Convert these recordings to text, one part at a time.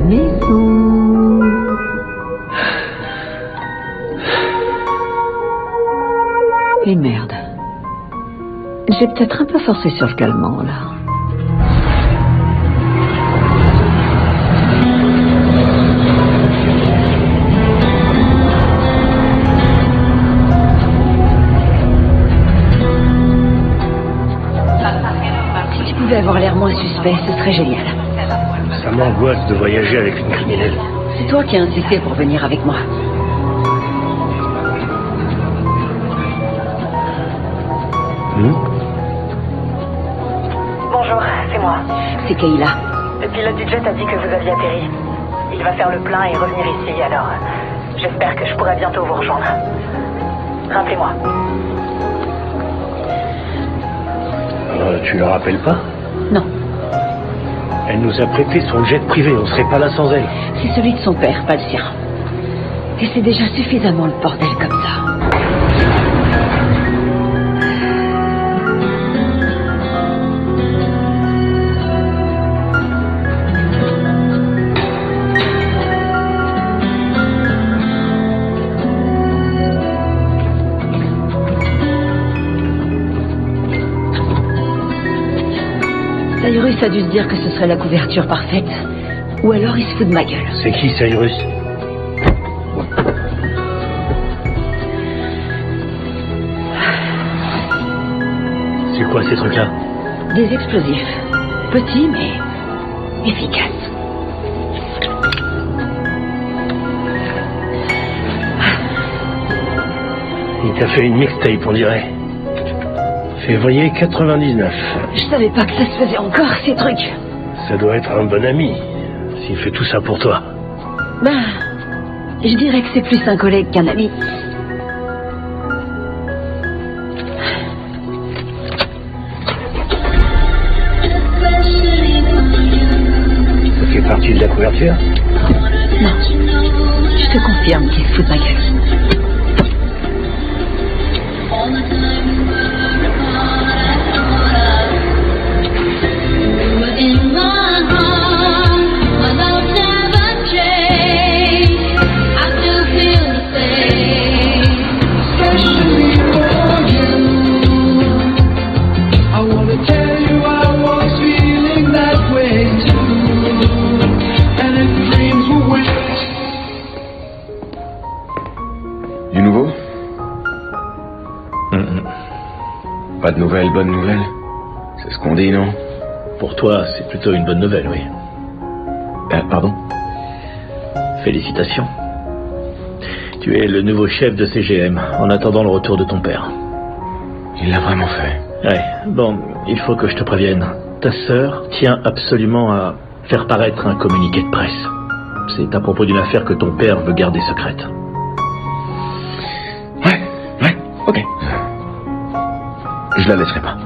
la maison. Et merde. J'ai peut-être un peu forcé sur le calmant, là. Si tu pouvais avoir l'air moins suspect, ce serait génial. Ça m'angoisse de voyager avec une criminelle. C'est toi qui as insisté pour venir avec moi. Bonjour, c'est moi. C'est Kayla. Le pilote du jet a dit que vous aviez atterri. Il va faire le plein et revenir ici, alors j'espère que je pourrai bientôt vous rejoindre. Rappelez-moi. Tu le rappelles pas? Non, Elle nous a prêté son jet privé, on serait pas là sans elle. c'est celui de son père, pas le sien. Et c'est déjà suffisamment le bordel comme ça. Cyrus a dû se dire que ce serait la couverture parfaite. Ou alors il se fout de ma gueule. C'est qui, Cyrus? C'est quoi ces trucs-là? Des explosifs. Petits mais efficaces. Il t'a fait une mixtape, on dirait. Février 99. Je savais pas que ça se faisait encore, ces trucs. Ça doit être un bon ami, s'il fait tout ça pour toi. Ben, je dirais que c'est plus un collègue qu'un ami. Ça fait partie de la couverture? Non, je te confirme qu'il se fout de ma gueule. Du nouveau? Pas de nouvelles, bonnes nouvelles? C'est ce qu'on dit, non? Pour toi, c'est plutôt une bonne nouvelle, oui. Pardon? Félicitations. Tu es le nouveau chef de CGM, en attendant le retour de ton père. Il l'a vraiment fait. Ouais, bon, il faut que je te prévienne. Ta sœur tient absolument à faire paraître un communiqué de presse. C'est à propos d'une affaire que ton père veut garder secrète. Ouais, ok. Je la laisserai pas.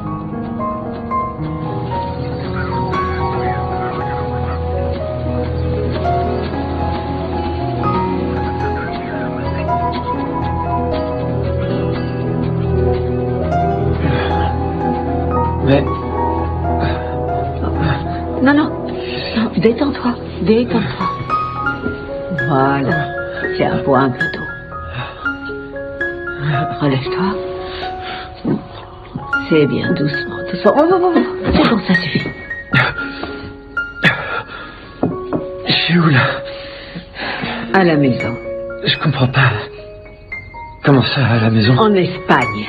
Mais... Non, détends-toi, détends-toi. Voilà, tiens, bois un peu d'eau. Relève-toi. C'est bien, doucement, doucement. Oh, c'est bon, ça suffit. Je suis où, là? À la maison. Je comprends pas. Comment ça, à la maison? En Espagne.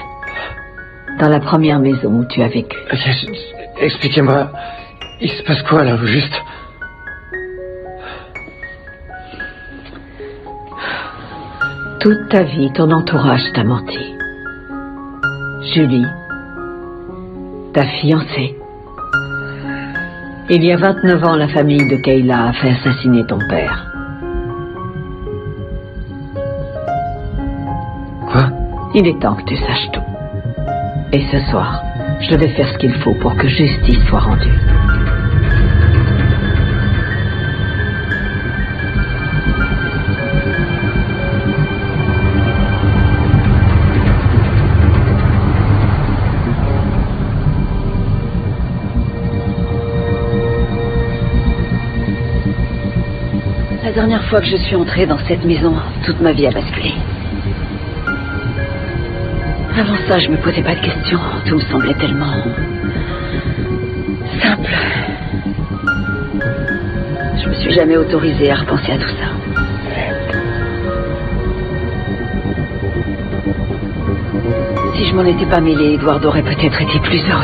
Dans la première maison où tu as vécu. Expliquez-moi. Il se passe quoi, là, au juste? Toute ta vie, ton entourage t'a menti. Julie, ta fiancée. Il y a 29 ans, la famille de Kayla a fait assassiner ton père. Quoi? Il est temps que tu saches tout. Et ce soir, je vais faire ce qu'il faut pour que justice soit rendue. dernière fois que je suis entrée dans cette maison, toute ma vie a basculé. Avant ça, je me posais pas de questions. Tout me semblait tellement... simple. Je me suis jamais autorisée à repenser à tout ça. Si je m'en étais pas mêlée, Edward aurait peut-être été plus heureux.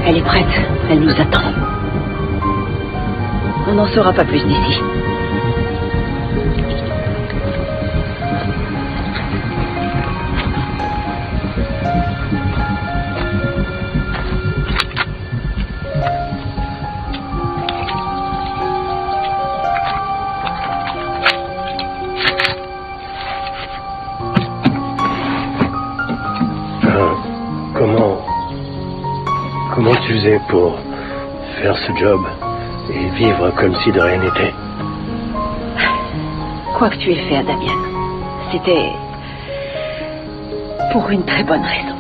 Elle est prête. Elle nous attend. On n'en saura pas plus d'ici. Comment tu faisais pour faire ce job et vivre comme si de rien n'était? Quoi que tu aies fait à Damien, c'était pour une très bonne raison.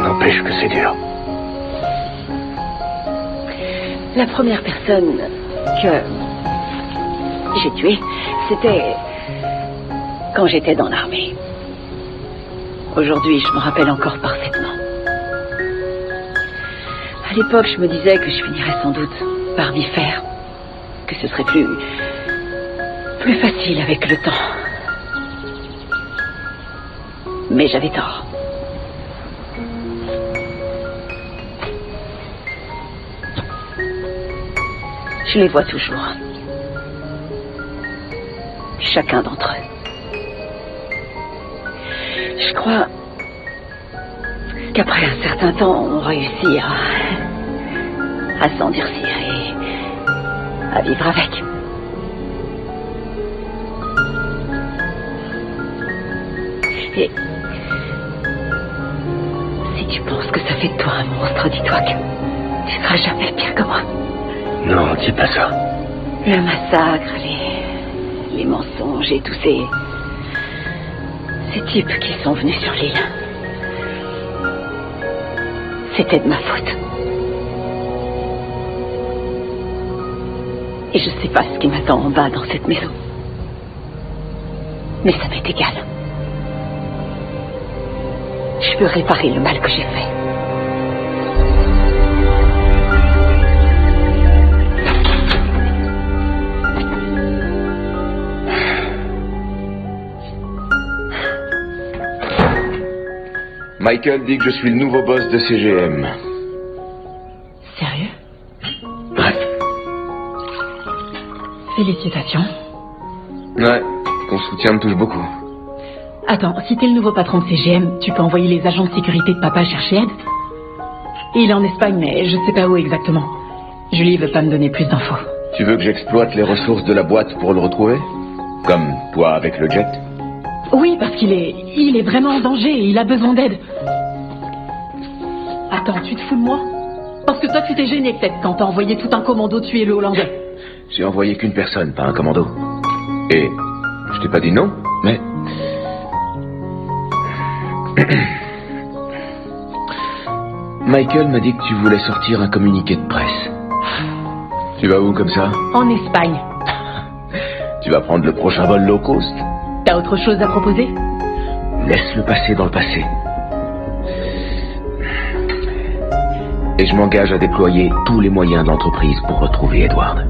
N'empêche que c'est dur. La première personne que j'ai tuée, c'était quand j'étais dans l'armée. Aujourd'hui, je me rappelle encore parfaitement. À l'époque, je me disais que je finirais sans doute par m'y faire, que ce serait plus facile avec le temps. Mais j'avais tort. Je les vois toujours. Chacun d'entre eux. Je crois qu'après un certain temps, on réussit à s'endurcir et à vivre avec. Et si tu penses que ça fait de toi un monstre, dis-toi que tu seras jamais pire que moi. Non, dis pas ça. Le massacre, les mensonges et tous ces types qui sont venus sur l'île. C'était de ma faute. Et je sais pas ce qui m'attend en bas dans cette maison. Mais ça m'est égal. Je peux réparer le mal que j'ai fait. Michael dit que je suis le nouveau boss de CGM. Sérieux? Ouais. Félicitations. Ouais, ton soutien me touche beaucoup. Attends, si t'es le nouveau patron de CGM, tu peux envoyer les agents de sécurité de papa chercher Ed? Il est en Espagne, mais je sais pas où exactement. Julie veut pas me donner plus d'infos. Tu veux que j'exploite les ressources de la boîte pour le retrouver? Comme toi avec le jet? Oui, parce qu'il est vraiment en danger et il a besoin d'aide. Attends, tu te fous de moi? Parce que toi, tu t'es gêné peut-être quand t'as envoyé tout un commando tuer le Hollandais. J'ai envoyé qu'une personne, pas un commando. Et je t'ai pas dit non, mais... Michael m'a dit que tu voulais sortir un communiqué de presse. Tu vas où comme ça? En Espagne. Tu vas prendre le prochain vol low cost? T'as autre chose à proposer? Laisse le passé dans le passé. Et je m'engage à déployer tous les moyens de l'entreprise pour retrouver Edward.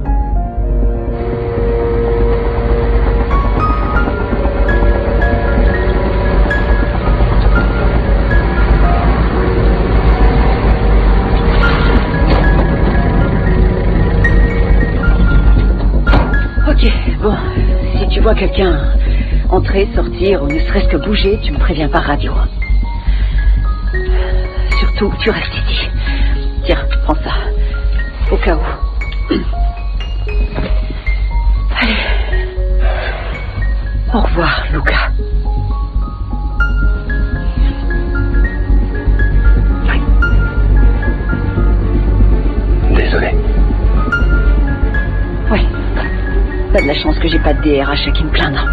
Ok, bon, si tu vois quelqu'un entrer, sortir ou ne serait-ce que bouger, tu me préviens par radio. Surtout, tu restes ici. Tiens, prends ça. Au cas où. Allez. Au revoir, Luca. Désolé. Ouais. T'as de la chance que j'ai pas de DRH à qui me plaindre.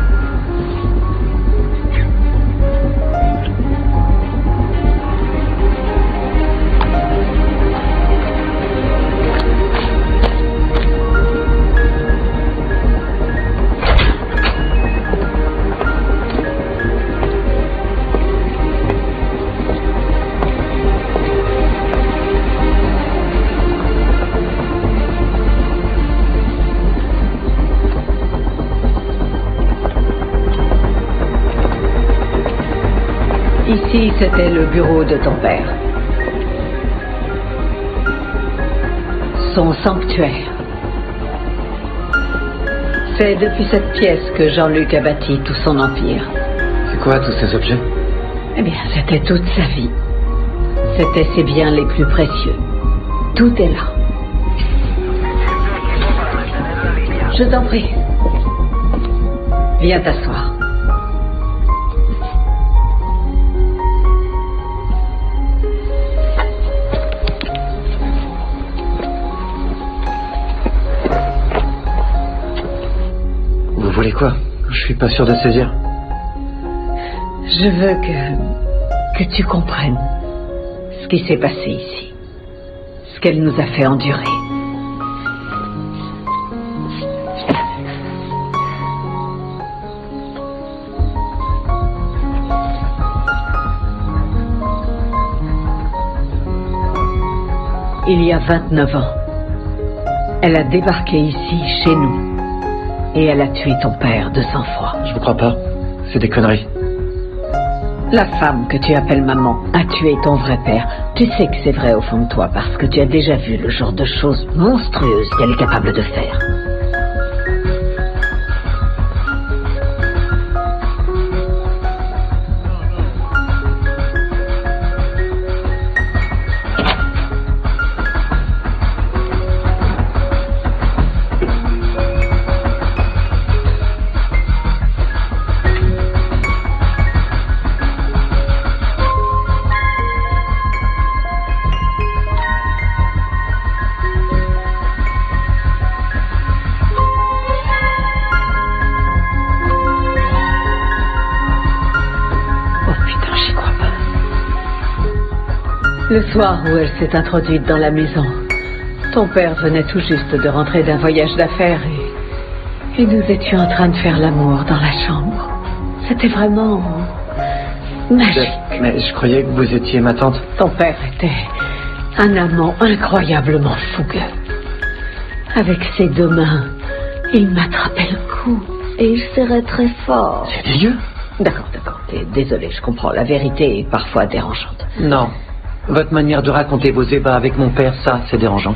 Ici, c'était le bureau de ton père. Son sanctuaire. C'est depuis cette pièce que Jean-Luc a bâti tout son empire. C'est quoi tous ces objets? Eh bien, c'était toute sa vie. C'était ses biens les plus précieux. Tout est là. Je t'en prie. Viens t'asseoir. Vous voulez quoi? Je suis pas sûr de saisir. Je veux que tu comprennes ce qui s'est passé ici. Ce qu'elle nous a fait endurer. Il y a 29 ans, elle a débarqué ici, chez nous. Et elle a tué ton père de sang-froid. Je vous crois pas. C'est des conneries. La femme que tu appelles maman a tué ton vrai père. Tu sais que c'est vrai au fond de toi parce que tu as déjà vu le genre de choses monstrueuses qu'elle est capable de faire. Le soir où elle s'est introduite dans la maison, ton père venait tout juste de rentrer d'un voyage d'affaires et nous étions en train de faire l'amour dans la chambre. C'était vraiment magique. Mais je croyais que vous étiez ma tante. Ton père était un amant incroyablement fougueux. Avec ses deux mains, il m'attrapait le cou et il serrait très fort. C'est dégueu. D'accord. Désolé, je comprends. La vérité est parfois dérangeante. Non. Votre manière de raconter vos ébats avec mon père, ça, c'est dérangeant.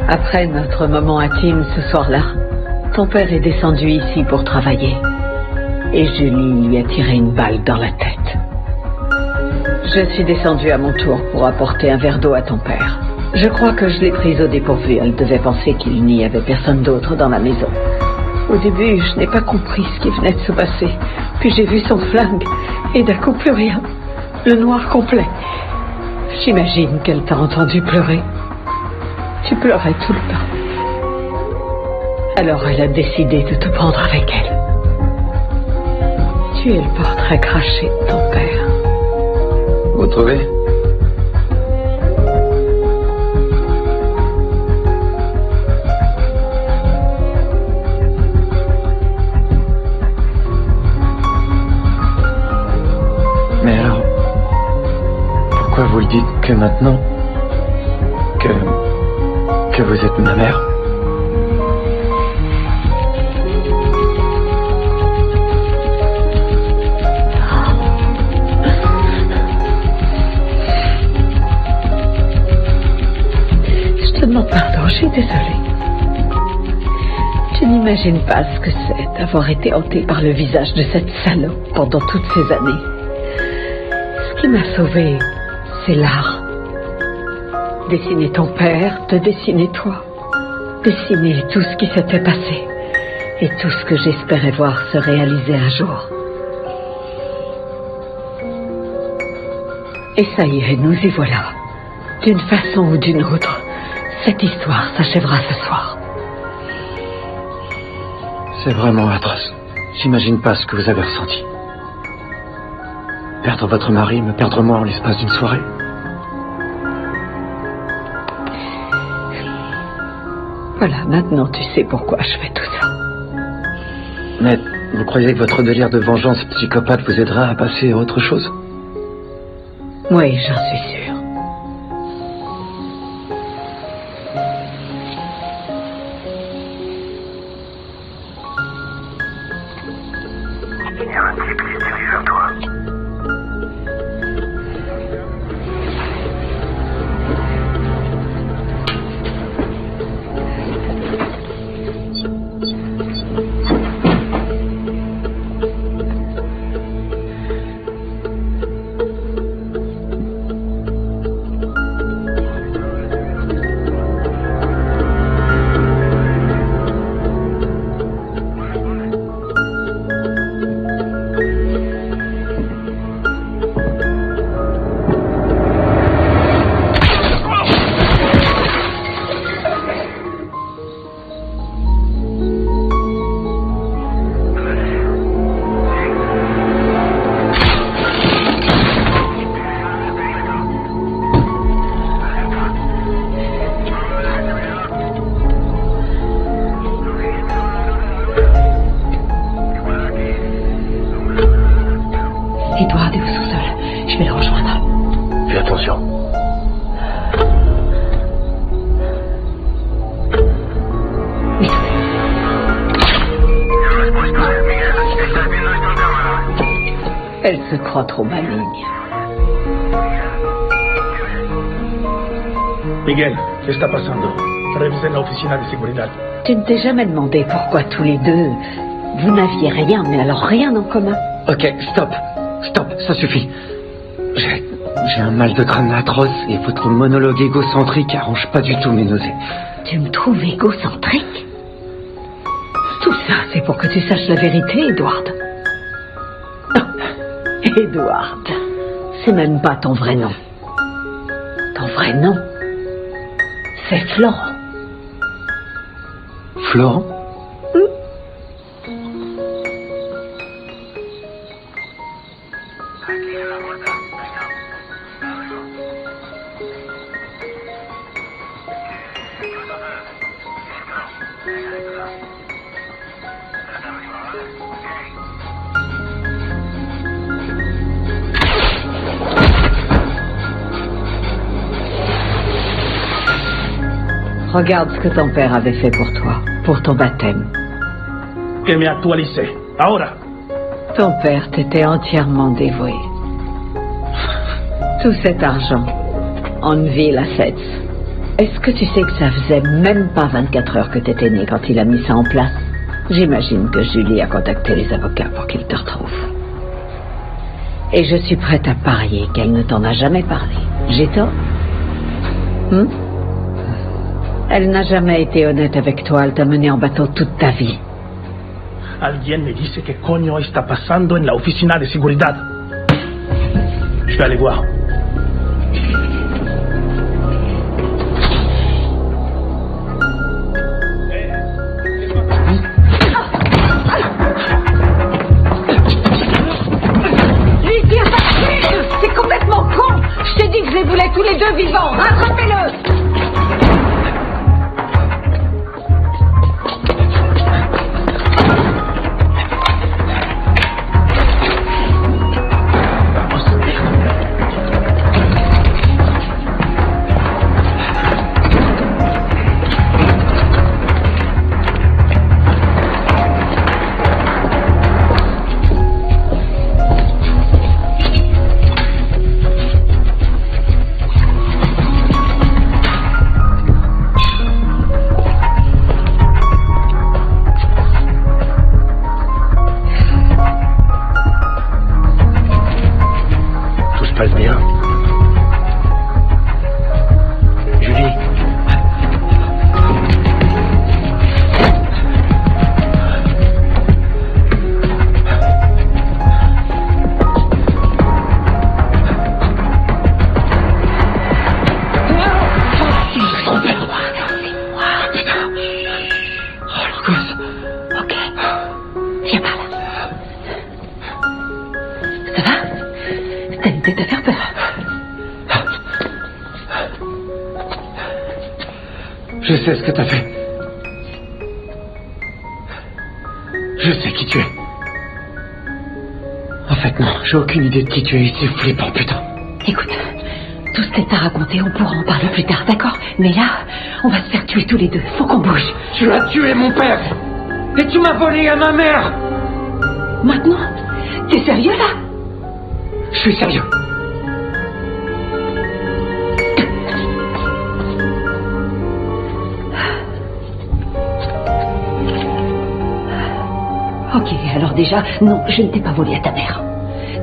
Après notre moment intime ce soir-là, ton père est descendu ici pour travailler. Et Julie lui a tiré une balle dans la tête. Je suis descendue à mon tour pour apporter un verre d'eau à ton père. Je crois que je l'ai prise au dépourvu. Elle devait penser qu'il n'y avait personne d'autre dans la maison. Au début, je n'ai pas compris ce qui venait de se passer. Puis j'ai vu son flingue, et d'un coup plus rien. Le noir complet. J'imagine qu'elle t'a entendu pleurer. Tu pleurais tout le temps. Alors elle a décidé de te prendre avec elle. Tu es le portrait craché de ton père. Vous trouvez? Mais alors, pourquoi vous le dites que maintenant que vous êtes ma mère? Je te demande pardon, je suis désolée. Tu n'imagines pas ce que c'est d'avoir été hantée par le visage de cette salope pendant toutes ces années. Ce qui m'a sauvée, c'est l'art. Dessiner ton père, te dessiner toi. Dessiner tout ce qui s'était passé. Et tout ce que j'espérais voir se réaliser un jour. Et ça y est, nous y voilà. D'une façon ou d'une autre, cette histoire s'achèvera ce soir. C'est vraiment atroce. J'imagine pas ce que vous avez ressenti. Perdre votre mari, me perdre moi en l'espace d'une soirée. Voilà, maintenant tu sais pourquoi je fais tout ça. Mais vous croyez que votre délire de vengeance psychopathe vous aidera à passer à autre chose? Oui, j'en suis sûre. type qui se dirige vers toi. Edward est au sous-sol. Je vais le rejoindre. Fais attention. Oui. Elle se croit trop maligne. Miguel, ¿qué está pasando? Revisen la oficina de seguridad. Tu ne t'es jamais demandé pourquoi tous les deux, vous n'aviez rien, mais alors rien en commun. Ok, stop, ça suffit. J'ai un mal de crâne atroce et votre monologue égocentrique arrange pas du tout mes nausées. Tu me trouves égocentrique? Tout ça, c'est pour que tu saches la vérité, Edward. Edward, c'est même pas ton vrai nom. Ton vrai nom, c'est Florent. Florent? Regarde ce que ton père avait fait pour toi, pour ton baptême. Que me actualice. Ahora. Ton père t'était entièrement dévoué. Tout cet argent, en ville à Sets. Est-ce que tu sais que ça faisait même pas 24 heures que t'étais né quand il a mis ça en place? J'imagine que Julie a contacté les avocats pour qu'ils te retrouvent. Et je suis prête à parier qu'elle ne t'en a jamais parlé. J'ai tort? Elle n'a jamais été honnête avec toi, elle t'a mené en bateau toute ta vie. Alguien me dice que coño está pasando en la oficina de seguridad. Je vais aller voir. Lui tire pas! C'est complètement con! Je t'ai dit que je les voulais tous les deux vivants! Rattrapez-le! Je sais ce que t'as fait. Je sais qui tu es. En fait, non, j'ai aucune idée de qui tu es. C'est flippant, putain. Écoute, tout ce qu'elle t'a raconté, on pourra en parler plus tard, d'accord? Mais là, on va se faire tuer tous les deux. Faut qu'on bouge. Tu as tué mon père. Et tu m'as volé à ma mère. Maintenant, T'es sérieux là? Je suis sérieux. Ok, alors déjà, non, je ne t'ai pas volé à ta mère.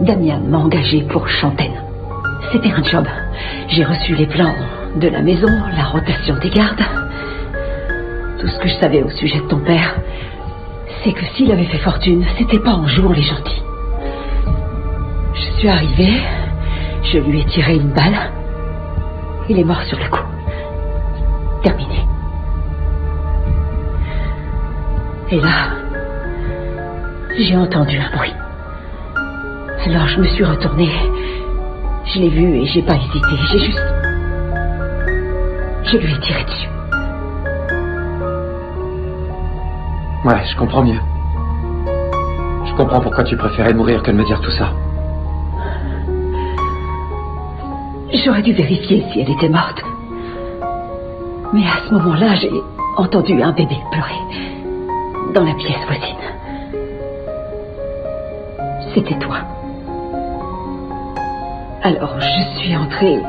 Damien m'a engagé pour Chantaine. C'était un job. J'ai reçu les plans de la maison, la rotation des gardes. Tout ce que je savais au sujet de ton père, c'est que s'il avait fait fortune, c'était pas en jouant les gentils. Je suis arrivée, je lui ai tiré une balle. Il est mort sur le coup. Terminé. Et là, j'ai entendu un bruit. Alors je me suis retournée. Je l'ai vu et j'ai pas hésité. Je lui ai tiré dessus. Ouais, je comprends mieux. Je comprends pourquoi tu préférais mourir que de me dire tout ça. J'aurais dû vérifier si elle était morte. Mais à ce moment-là, j'ai entendu un bébé pleurer dans la pièce voisine. C'était toi. Alors je suis entrée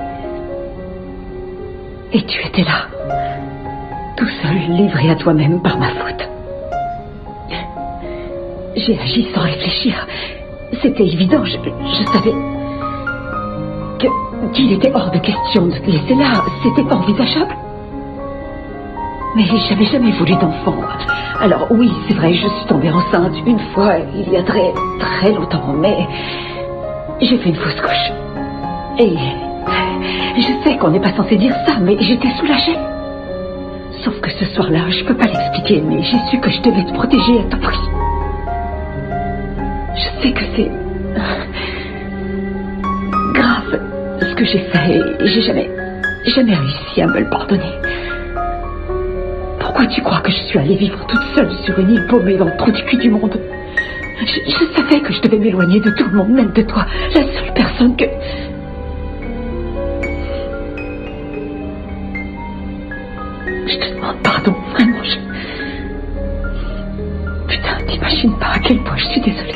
et tu étais là, tout seul, livré à toi-même par ma faute. J'ai agi sans réfléchir. C'était évident, je savais qu'il était hors de question de te laisser là. C'était envisageable. Mais j'avais jamais voulu d'enfant. Alors oui, c'est vrai, je suis tombée enceinte une fois, il y a très, très longtemps, mais j'ai fait une fausse couche. Et je sais qu'on n'est pas censé dire ça, mais j'étais soulagée. Sauf que ce soir-là, je peux pas l'expliquer, mais j'ai su que je devais te protéger à tout prix. Je sais que c'est grave ce que j'ai fait, et j'ai jamais réussi à me le pardonner. Pourquoi tu crois que je suis allée vivre toute seule sur une île paumée dans le trou du cul du monde? Je savais que je devais m'éloigner de tout le monde, même de toi, la seule personne que... Je te demande pardon, vraiment, Putain, t'imagines pas à quel point je suis désolée.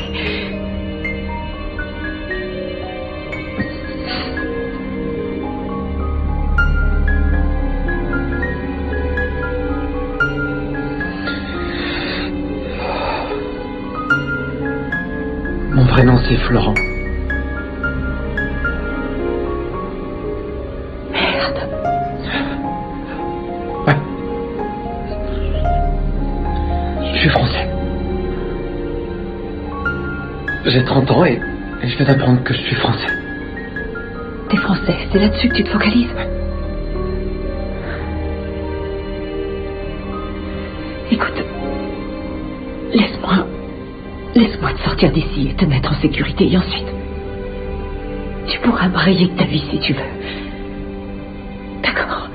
Mon vrai nom, c'est Florent. Merde. Ouais. Je suis français. J'ai 30 ans et je viens d'apprendre que je suis français. T'es français, c'est là-dessus que tu te focalises? Écoute, laisse-moi te sortir d'ici et te mettre en sécurité, et ensuite, tu pourras me rayer de ta vie si tu veux. D'accord?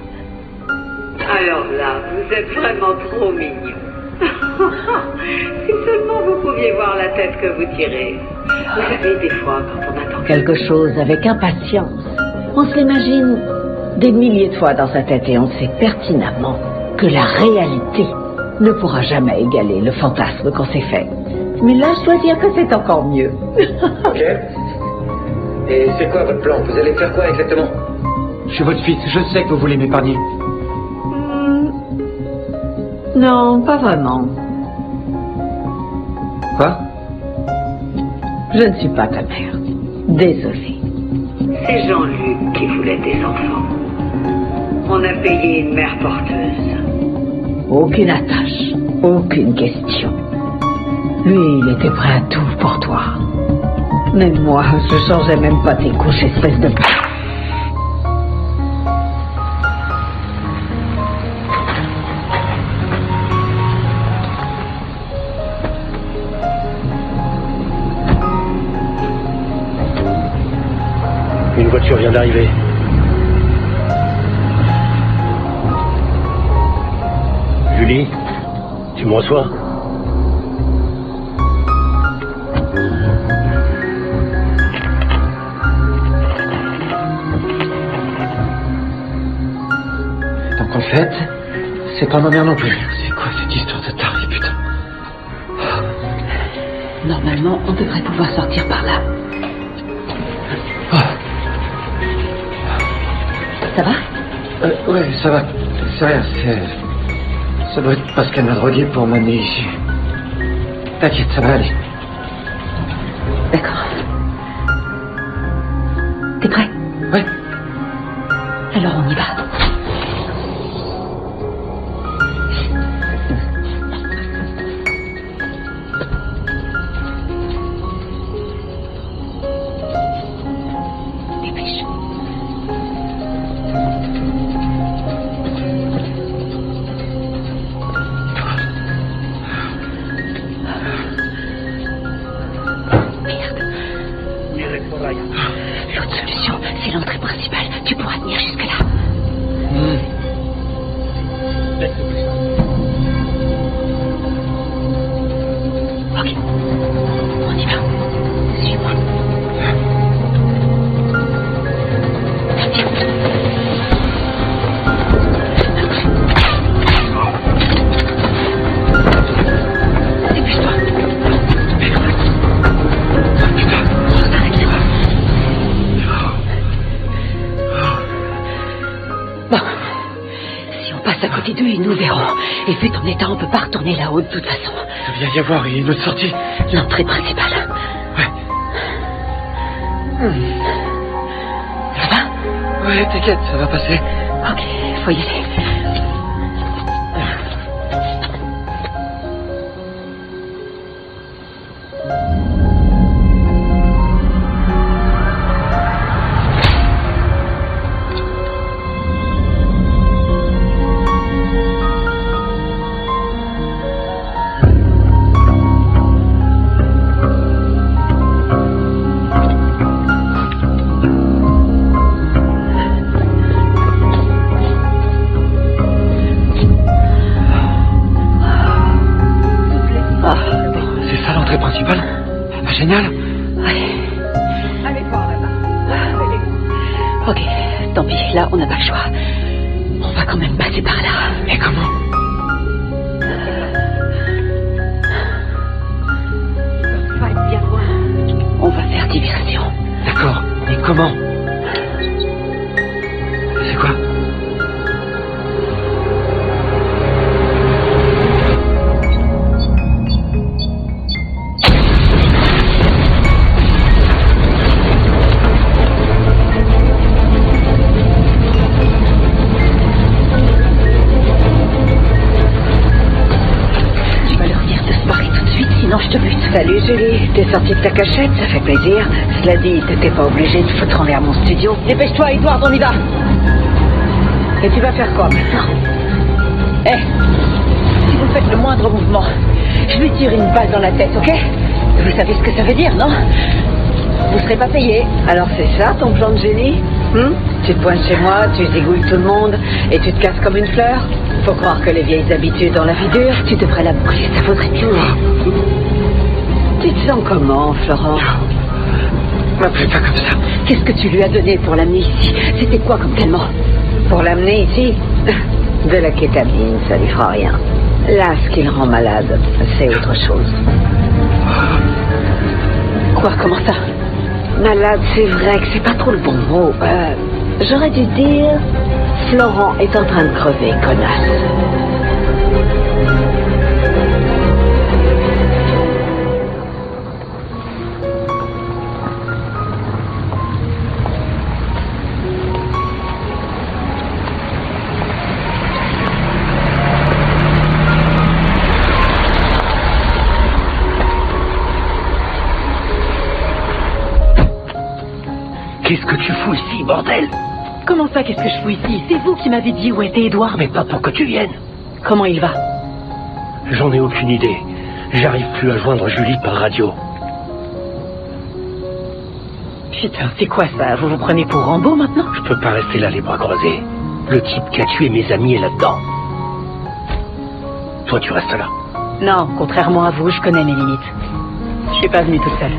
Alors là, vous êtes vraiment trop mignon. Si seulement vous pouviez voir la tête que vous tirez. Vous savez, des fois, quand on attend quelque chose avec impatience, on se l'imagine des milliers de fois dans sa tête et on sait pertinemment que la réalité ne pourra jamais égaler le fantasme qu'on s'est fait. Mais là, je dois dire que c'est encore mieux. Ok. Et c'est quoi votre plan? Vous allez faire quoi exactement? Je suis votre fils, je sais que vous voulez m'épargner. Non, pas vraiment. Quoi? Je ne suis pas ta mère. Désolée. C'est Jean-Luc qui voulait des enfants. On a payé une mère porteuse. Aucune attache, aucune question. Lui, il était prêt à tout pour toi. Mais moi, je changeais même pas tes couches, espèce de... Une voiture vient d'arriver. Julie, tu me reçois? Donc en fait, c'est pas ma mère non plus. C'est quoi cette histoire de taré, putain? Normalement, on devrait pouvoir sortir par là. Ça va? Ouais, ça va. C'est rien, ça doit être parce qu'elle m'a drogué pour m'amener ici. T'inquiète, ça va aller. D'accord. T'es prêt? Ouais. Alors on y va. Dépêche. L'autre solution, c'est l'entrée principale. Tu pourras tenir jusque-là. Ok. On y va. Suis-moi. Dépêche-toi. Bon. Si on passe à côté d'eux, ils nous verront. Et vu ton état, on peut pas retourner là-haut de toute façon. Il vient y avoir une autre sortie. L'entrée principale. Ouais. Ça va? Ouais, t'inquiète, ça va passer. Ok, faut y aller. C'est ça l'entrée principale? Ah, génial. Ouais. Allez voir là-bas. Ok, tant pis, là on n'a pas le choix. On va quand même passer par là. Mais comment? On va faire diversion. D'accord, mais comment? C'est quoi? Tu vas leur dire de se barrer tout de suite, sinon je te bute. Salut Julie, t'es sortie de ta cachette, ça fait plaisir. Cela dit, t'étais pas obligée de foutre en l'air mon studio. Dépêche-toi Edward, on y va. Et tu vas faire quoi maintenant? Si vous faites le moindre mouvement, je lui tire une balle dans la tête, ok? Vous savez ce que ça veut dire, non? Vous serez pas payé. Alors c'est ça ton plan de génie? Tu te pointes chez moi, tu zigouilles tout le monde et tu te casses comme une fleur? Faut croire que les vieilles habitudes dans la vie dure, tu devrais la boucler, ça vaudrait mieux. Tu te sens comment, Florent? M'appelez pas comme ça. Qu'est-ce que tu lui as donné pour l'amener ici? C'était quoi comme calmant? Pour l'amener ici? De la kétamine, ça lui fera rien. Là, ce qui le rend malade, c'est autre chose. Quoi, comment ça? Malade, c'est vrai que c'est pas trop le bon mot. J'aurais dû dire... Florent est en train de crever, connasse. Qu'est-ce que tu fous ici, bordel? Comment ça, qu'est-ce que je fous ici? C'est vous qui m'avez dit où était Edouard. Mais pas pour que tu viennes. Comment il va? J'en ai aucune idée. J'arrive plus à joindre Julie par radio. Putain, c'est quoi ça? Vous vous prenez pour Rambo maintenant? Je peux pas rester là les bras croisés. Le type qui a tué mes amis est là-dedans. Toi, tu restes là. Non, contrairement à vous, je connais mes limites. Je suis pas venue toute seule.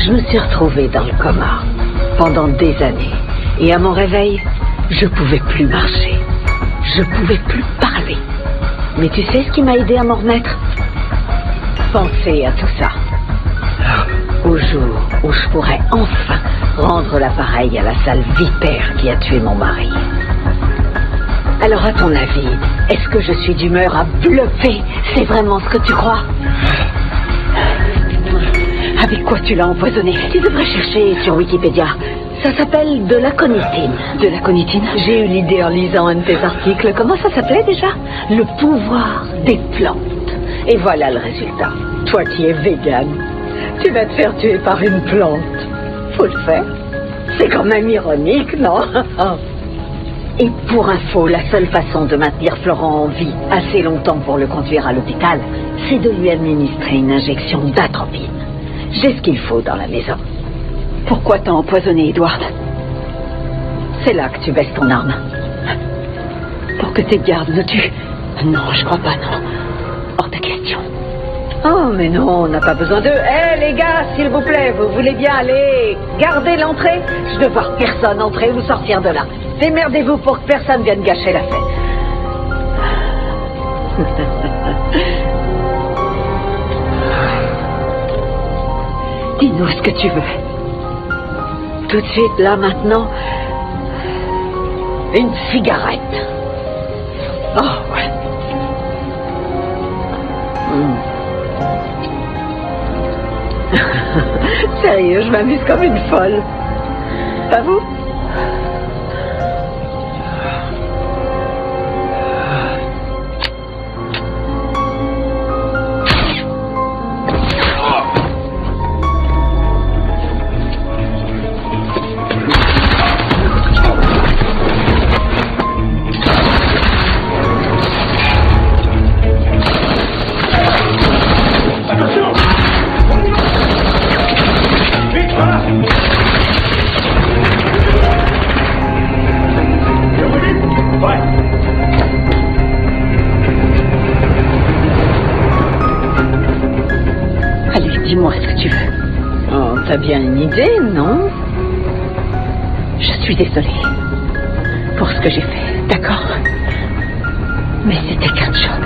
Je me suis retrouvée dans le coma pendant des années. Et à mon réveil, je pouvais plus marcher. Je pouvais plus parler. Mais tu sais ce qui m'a aidé à m'en remettre? Penser à tout ça. Au jour où je pourrais enfin rendre l'appareil à la sale vipère qui a tué mon mari. Alors à ton avis, est-ce que je suis d'humeur à bluffer? C'est vraiment ce que tu crois? Avec quoi tu l'as empoisonné? Tu devrais chercher sur Wikipédia. Ça s'appelle de l'aconitine. De l'aconitine? J'ai eu l'idée en lisant un de tes articles. Comment ça s'appelait déjà? Le pouvoir des plantes. Et voilà le résultat. Toi qui es vegan, tu vas te faire tuer par une plante. Faut le faire. C'est quand même ironique, non? Et pour info, la seule façon de maintenir Florent en vie assez longtemps pour le conduire à l'hôpital, c'est de lui administrer une injection d'atropine. J'ai ce qu'il faut dans la maison. Pourquoi t'as empoisonné Edward? C'est là que tu baisses ton arme. Pour que tes gardes me tuent? Non, je crois pas, non. Hors de question. Oh, mais non, on n'a pas besoin d'eux. Hé, les gars, s'il vous plaît, vous voulez bien aller garder l'entrée? Je ne veux voir personne entrer ou sortir de là. Démerdez-vous pour que personne vienne gâcher la fête. Dis-nous ce que tu veux. Tout de suite, là, maintenant. Une cigarette. Oh, ouais. Sérieux, je m'amuse comme une folle. Pas vous? Dis-moi ce que tu veux. Oh, t'as bien une idée, non? Je suis désolée pour ce que j'ai fait, d'accord? Mais c'était qu'un job.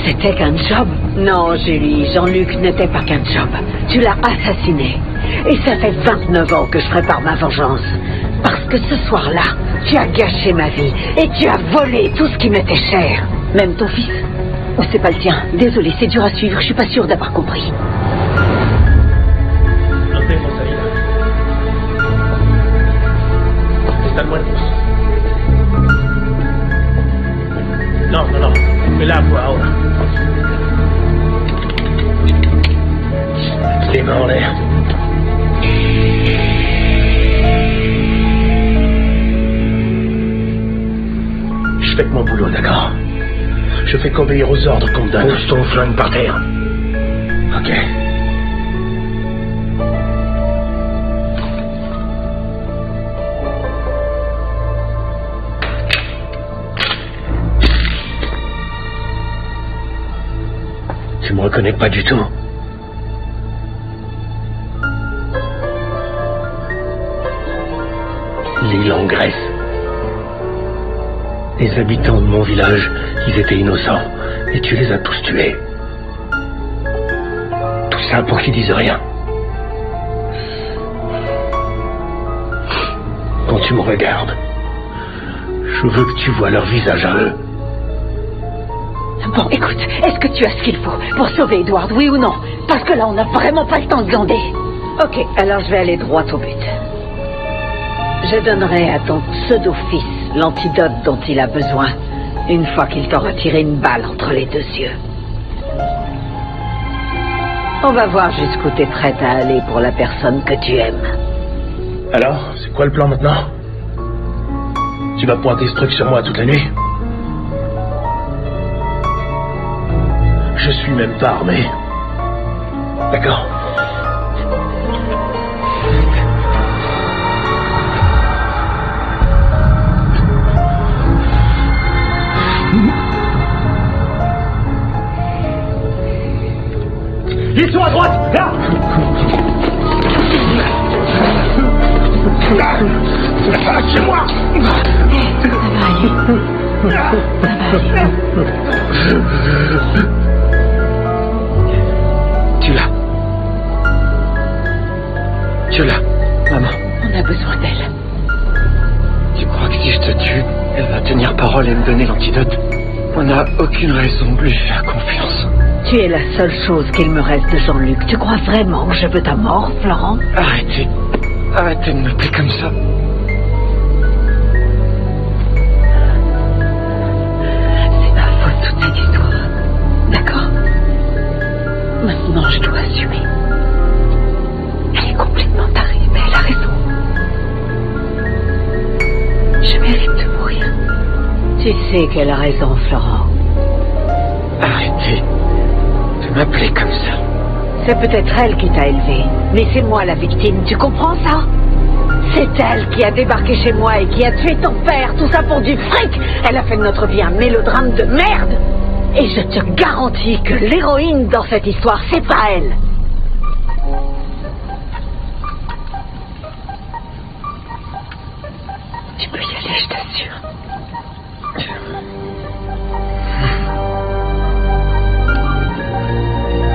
C'était qu'un job? Non, Julie, Jean-Luc n'était pas qu'un job. Tu l'as assassiné. Et ça fait 29 ans que je prépare ma vengeance. Parce que ce soir-là, tu as gâché ma vie. Et tu as volé tout ce qui m'était cher. Même ton fils. Oh, c'est pas le tien. Désolé, c'est dur à suivre. Je suis pas sûre d'avoir compris. No. El agua ahora. Les mains en l'air. Je fais que mon boulot, d'accord? Je fais qu'obéir aux ordres qu'on me donne. Pose ton flingue par terre. Ok. Tu me reconnais pas du tout. L'île en Grèce. Les habitants de mon village, ils étaient innocents. Et tu les as tous tués. Tout ça pour qu'ils disent rien. Quand tu me regardes, je veux que tu vois leur visage à eux. Bon, écoute, est-ce que tu as ce qu'il faut pour sauver Edward, oui ou non? Parce que là, on n'a vraiment pas le temps de glander. Ok, alors je vais aller droit au but. Je donnerai à ton pseudo-fils l'antidote dont il a besoin une fois qu'il t'aura tiré une balle entre les deux yeux. On va voir jusqu'où t'es prête à aller pour la personne que tu aimes. Alors, c'est quoi le plan maintenant? Tu vas pointer ce truc sur moi toute la nuit? Je suis même pas armé. D'accord? Ils sont à droite, là! tu l'as, maman. On a besoin d'elle. Tu crois que si je te tue, elle va tenir parole et me donner l'antidote? On n'a aucune raison de lui faire confiance. Tu es la seule chose qu'il me reste de Jean-Luc. Tu crois vraiment que je veux ta mort, Florent? Arrêtez. Arrêtez de m'appeler comme ça. C'est ma faute, toute cette histoire. D'accord? Maintenant, je dois assumer. Elle est complètement tarée, mais elle a raison. Je mérite de mourir. Tu sais qu'elle a raison, Florent. Arrêtez de m'appeler comme ça. C'est peut-être elle qui t'a élevé, mais c'est moi la victime, tu comprends ça? C'est elle qui a débarqué chez moi et qui a tué ton père, tout ça pour du fric. Elle a fait de notre vie un mélodrame de merde. Et je te garantis que l'héroïne dans cette histoire, c'est pas elle. Tu peux y aller, je t'assure.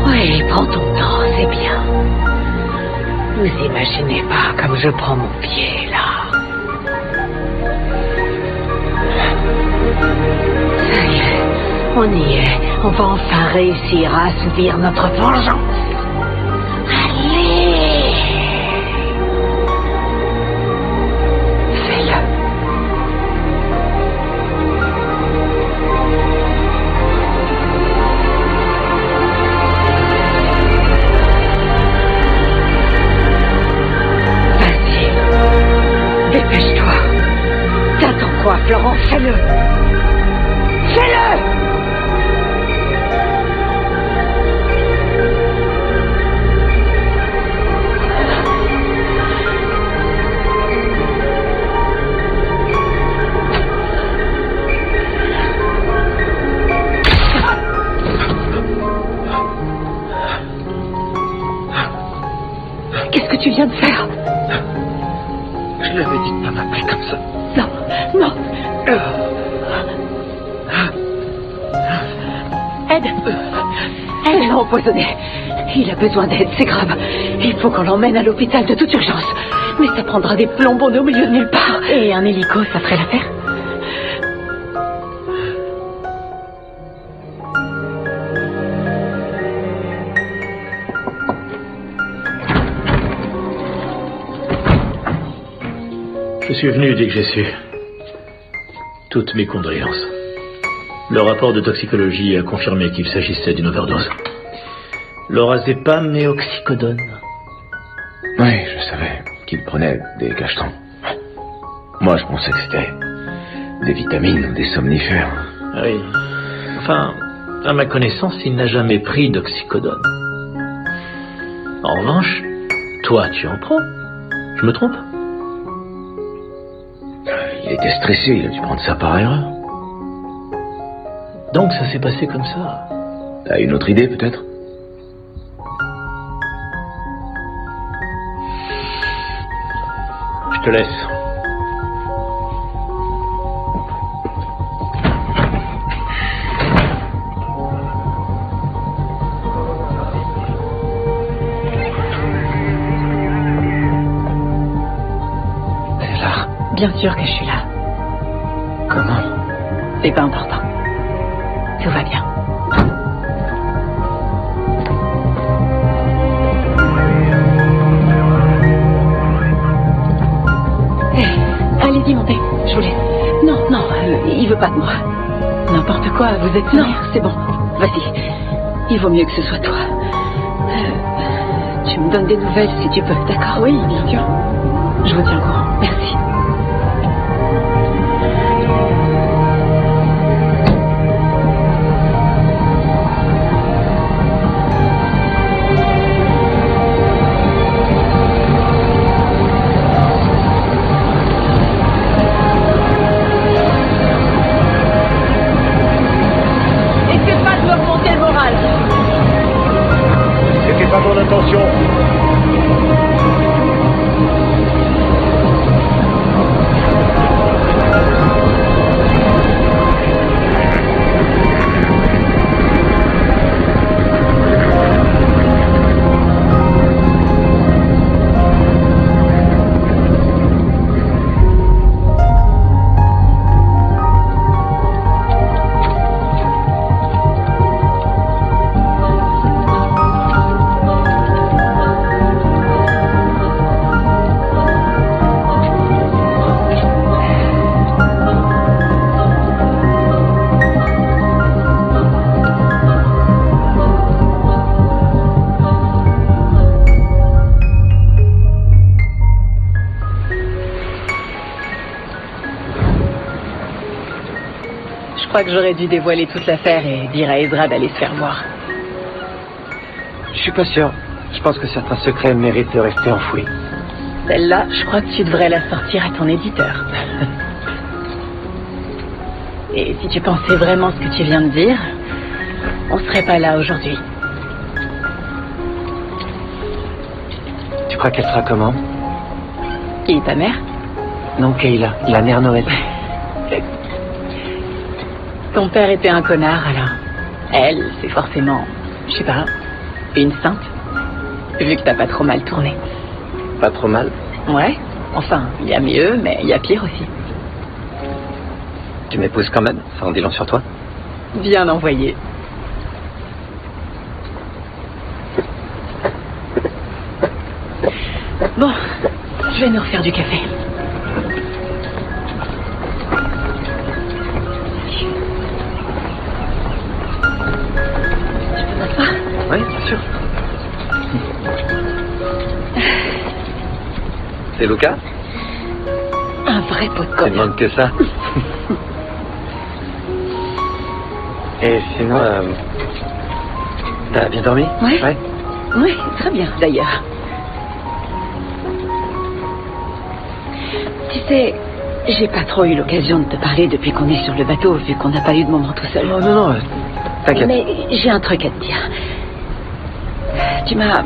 Oui, prends ton temps, c'est bien. Vous imaginez pas comme je prends mon pied, là. Ça y est, on y est. On va enfin réussir à assouvir notre vengeance. Allez! Fais-le. Dépêche-toi. T'attends quoi, Florent? Fais-le. Fais-le. Qu'est-ce que tu viens de faire? Je lui avais dit de pas m'appeler comme ça. Non, non. Aide. Elle l'a empoisonné. Il a besoin d'aide, c'est grave. Il faut qu'on l'emmène à l'hôpital de toute urgence. Mais ça prendra des plombons au milieu de nulle part. Et un hélico, ça ferait l'affaire? Je suis venu dès que j'ai su. Toutes mes condoléances. Le rapport de toxicologie a confirmé qu'il s'agissait d'une overdose. Lorazépam et oxycodone. Oui, je savais qu'il prenait des cachetons. Moi, je pensais que c'était des vitamines ou des somnifères. Oui. Enfin, à ma connaissance, il n'a jamais pris d'oxycodone. En revanche, toi, tu en prends. Je me trompe? Il était stressé, il a dû prendre ça par erreur. Donc ça s'est passé comme ça. T'as une autre idée, peut-être? Je te laisse. C'est là. Bien sûr que je suis là. Comment? C'est pas important. Tout va bien. Allez-y, montez. Je vous laisse. Non, non, il veut pas de moi. N'importe quoi, vous êtes Non, mère. c'est bon. Vas-y. Il vaut mieux que ce soit toi. Tu me donnes des nouvelles si tu peux, d'accord? Oui, bien sûr. Je vous tiens au courant. Merci. N'essaie pas de me remonter le moral. C'était pas mon intention. crois que j'aurais dû dévoiler toute l'affaire et dire à Ezra d'aller se faire voir. Je suis pas sûr. Je pense que certains secrets méritent de rester enfouis. Celle-là, je crois que tu devrais la sortir à ton éditeur. Et si tu pensais vraiment ce que tu viens de dire, on serait pas là aujourd'hui. Tu crois qu'elle sera comment? Qui est ta mère? Non, Kayla, la mère Noël. Ton père était un connard, alors. Elle, c'est forcément, je sais pas, une sainte. Vu que t'as pas trop mal tourné. Pas trop mal? Ouais. Enfin, il y a mieux, mais il y a pire aussi. Tu m'épouses quand même, ça en dit long sur toi. Bien envoyé. Bon, je vais nous refaire du café. Tu peux m'asseoir? Oui, bien sûr. C'est Lucas? Un vrai pot de Tu colle. demandes que ça. Et sinon, t'as bien dormi? Ouais. Ouais. Oui, très bien, d'ailleurs. Tu sais, j'ai pas trop eu l'occasion de te parler depuis qu'on est sur le bateau, vu qu'on n'a pas eu de moment tout seul. Non, non, non, t'inquiète. Mais j'ai un truc à te dire. Tu m'as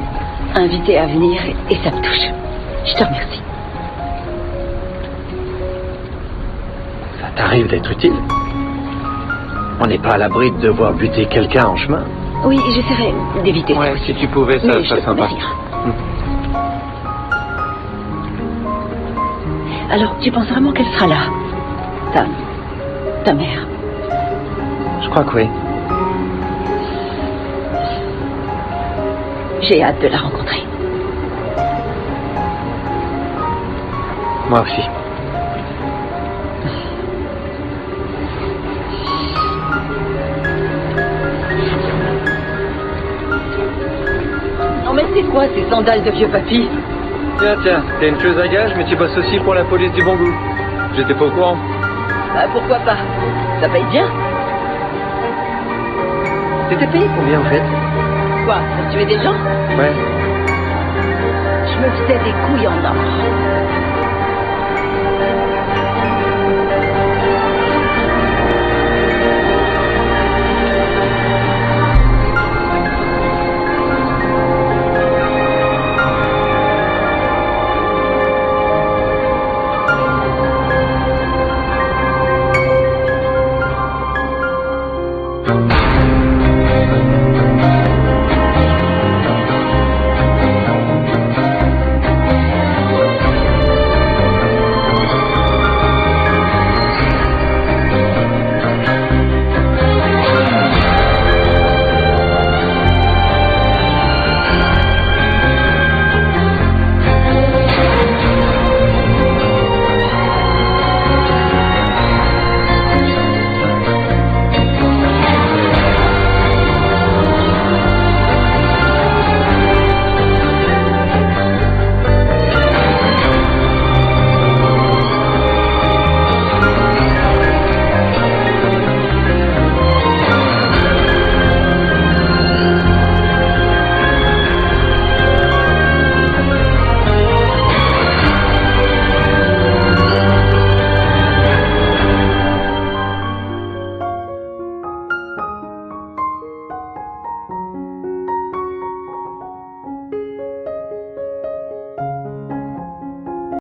invité à venir et ça me touche. Je te remercie. Ça t'arrive d'être utile? On n'est pas à l'abri de devoir buter quelqu'un en chemin. Oui, j'essaierai d'éviter ça Ouais, aussi. si tu pouvais, ça Mais serait je te sympa. remercie. Alors, tu penses vraiment qu'elle sera là? Ta mère? Je crois que oui. J'ai hâte de la rencontrer. Moi aussi. Non mais c'est quoi ces sandales de vieux papy? Tiens, t'es une tueuse à gages, mais tu bosses aussi pour la police du bon goût. J'étais pas au courant. Bah pourquoi pas? Ça paye bien? T'étais payé combien, en fait? Quoi? Pour tuer des gens? Ouais. Je me faisais des couilles en or.